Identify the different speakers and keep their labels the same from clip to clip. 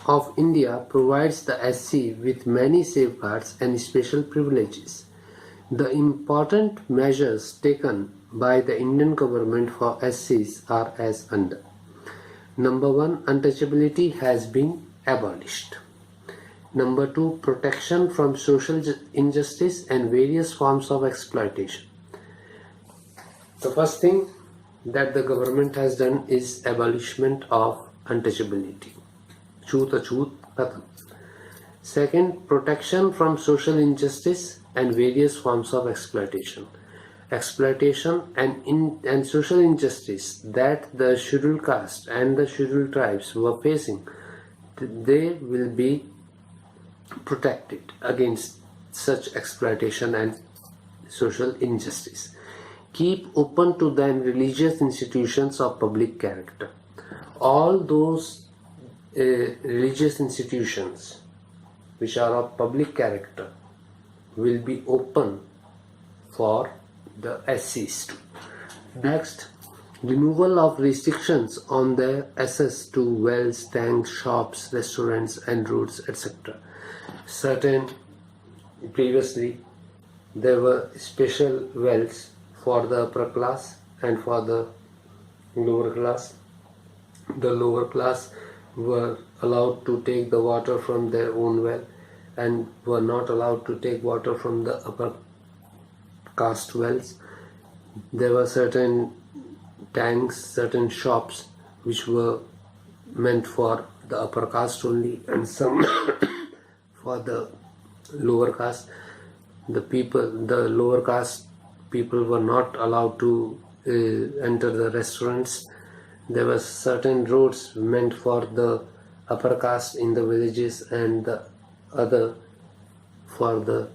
Speaker 1: of India provides the SC with many safeguards and special privileges. The important measures taken by the Indian government for SCs are as under. Number 1, untouchability has been abolished. Number 2, protection from social injustice and various forms of exploitation. The first thing that the government has done is abolishment of untouchability. Chhoot achhoot khatam. Second, protection from social injustice and various forms of exploitation. Exploitation and social injustice that the scheduled caste and the scheduled tribes were facing, they will be protected against such exploitation and social injustice. Keep open to them religious institutions of public character. All those religious institutions which are of public character will be open for the SCs too. Next, removal of restrictions on their access to wells, tanks, shops, restaurants and roads, etc. Previously there were special wells for the upper class and for the lower class. The lower class were allowed to take the water from their own well and were not allowed to take water from the upper caste wells. There were certain tanks, certain shops which were meant for the upper caste only and some for the lower caste. The lower caste people were not allowed to enter the restaurants. There were certain roads meant for the upper caste in the villages and the other for the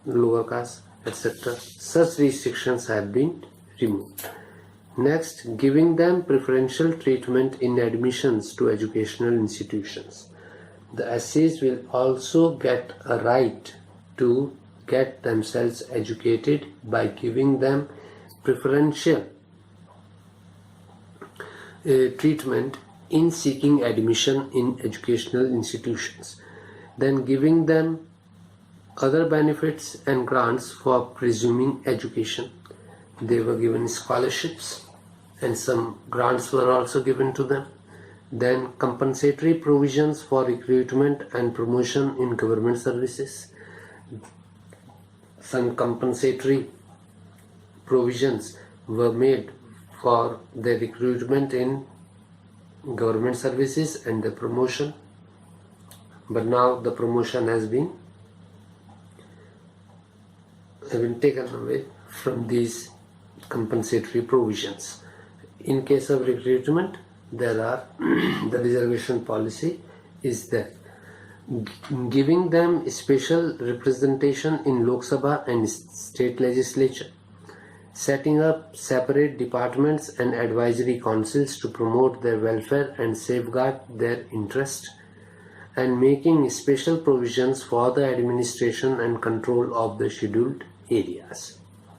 Speaker 1: lower caste, etc. Such restrictions have been removed. Next, giving them preferential treatment in admissions to educational institutions. The SCs will also get a right to get themselves educated by giving them preferential treatment in seeking admission in educational institutions. Then giving them other benefits and grants for presuming education. They were given scholarships and some grants were also given to them. Then compensatory provisions for recruitment and promotion in government services. Some compensatory provisions were made for the recruitment in government services and the promotion, but now the promotion has been taken away from these compensatory provisions. In case of recruitment, there are the reservation policy is there. Giving them special representation in Lok Sabha and state legislature, setting up separate departments and advisory councils to promote their welfare and safeguard their interest, and making special provisions for the administration and control of the scheduled areas.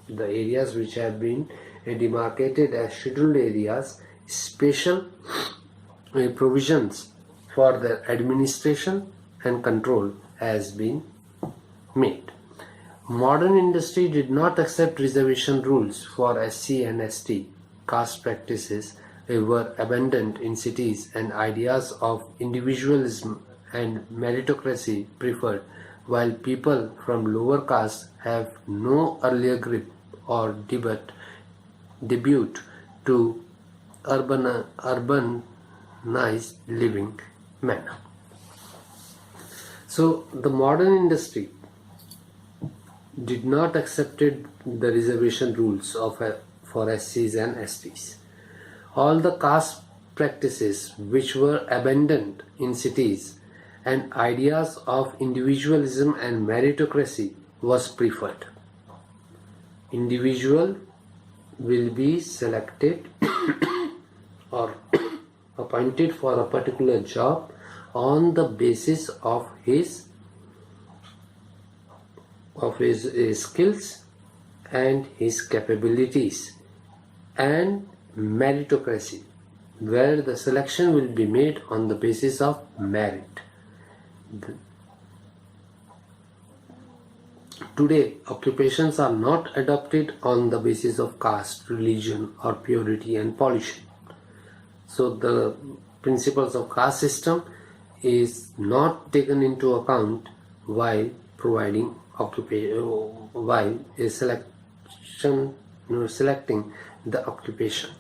Speaker 1: The areas which have been demarcated as scheduled areas, special provisions for their administration and control has been made. Modern industry did not accept reservation rules for SC and ST. Caste practices were abandoned in cities and ideas of individualism and meritocracy preferred, while people from lower caste have no earlier grip or debut to urbanized living manner. So the modern industry did not accepted the reservation rules for SCs and STs. All the caste practices which were abandoned in cities and ideas of individualism and meritocracy was preferred. Individual will be selected or appointed for a particular job on the basis of his skills and his capabilities and meritocracy. where the selection will be made on the basis of merit. Today, occupations are not adopted on the basis of caste, religion, or purity and pollution. So the principles of caste system is not taken into account while providing occupation, while selecting the occupation.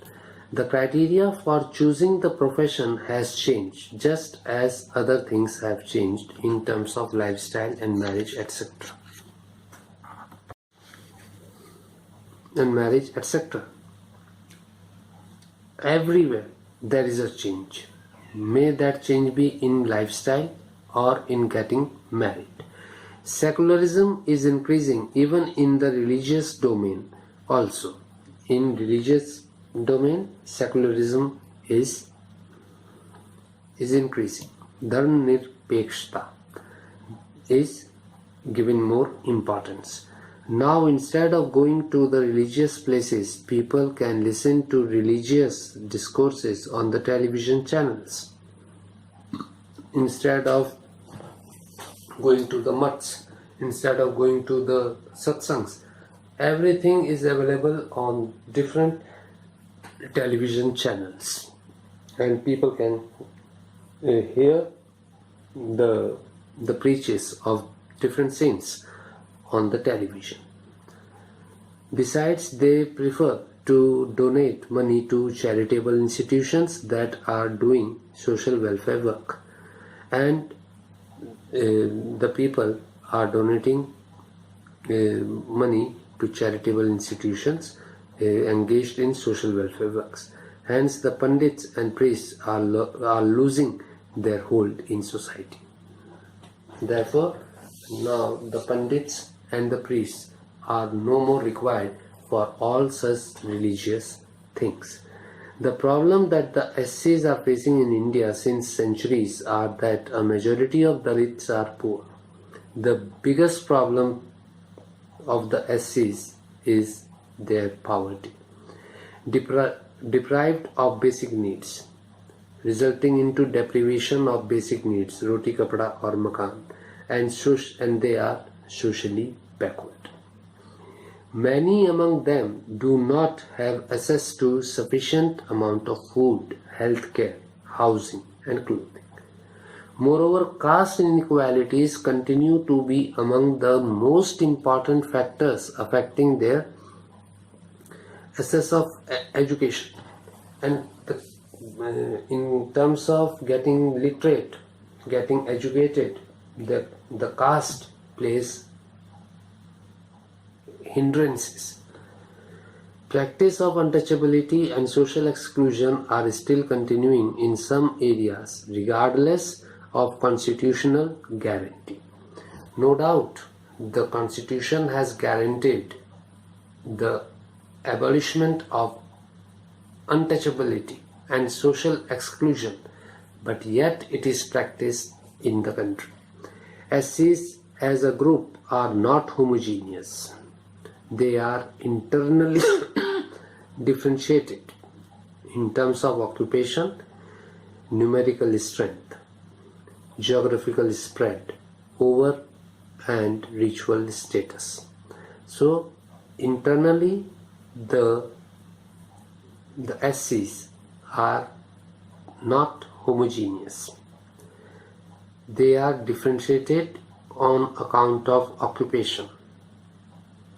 Speaker 1: The criteria for choosing the profession has changed, just as other things have changed in terms of lifestyle and marriage, etc. Everywhere there is a change. May that change be in lifestyle or in getting married. Secularism is increasing even in the religious domain also. In religious domain, secularism is increasing. Dharmanirpekshta is given more importance. Now, instead of going to the religious places, people can listen to religious discourses on the television channels. Instead of going to the mats, instead of going to the satsangs, everything is available on different television channels, and people can hear the preaches of different saints on the television. Besides, they prefer to donate money to charitable institutions that are doing social welfare work, and the people are donating money to charitable institutions engaged in social welfare works. Hence, the pundits and priests are losing their hold in society. Therefore, now the pundits and the priests are no more required for all such religious things. The problem that the SCs are facing in India since centuries are that a majority of Dalits are poor. The biggest problem of the SCs is their poverty, deprived of basic needs, resulting into deprivation of basic needs, roti, kapda or makan, and they are socially backward. Many among them do not have access to sufficient amount of food, health care, housing and clothing. Moreover, caste inequalities continue to be among the most important factors affecting their access of education. And in terms of getting literate, getting educated, the caste plays hindrances. Practice of untouchability and social exclusion are still continuing in some areas, regardless of constitutional guarantee. No doubt, the Constitution has guaranteed the abolishment of untouchability and social exclusion, but yet it is practiced in the country. SCs as a group are not homogeneous. They are internally differentiated in terms of occupation, numerical strength, geographical spread, over and ritual status. So internally the SCs are not homogeneous. They are differentiated on account of occupation.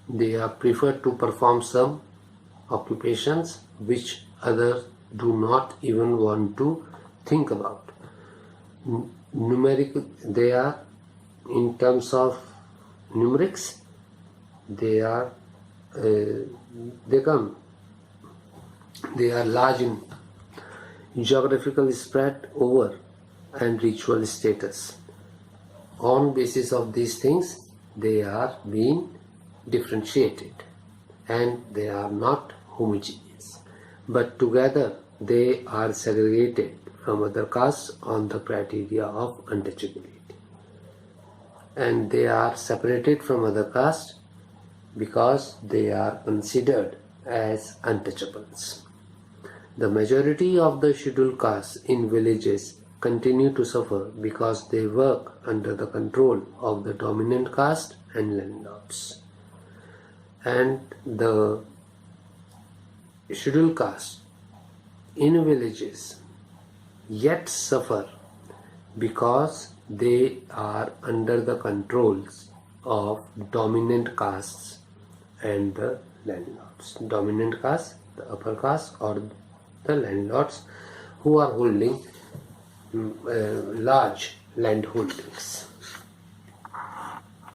Speaker 1: They are preferred to perform some occupations which others do not even want to think about. Numerical, they are in terms of numerics, they are large in geographical spread, over and ritual status. On basis of these things, they are being differentiated and they are not homogeneous, but together they are segregated from other castes on the criteria of untouchability, and they are separated from other castes because they are considered as untouchables. The majority of the scheduled castes in villages continue to suffer because they work under the control of the dominant caste and landlords. And the scheduled caste in villages yet suffer because they are under the controls of dominant castes and the landlords. Dominant caste, the upper caste, or the landlords who are holding large land holdings.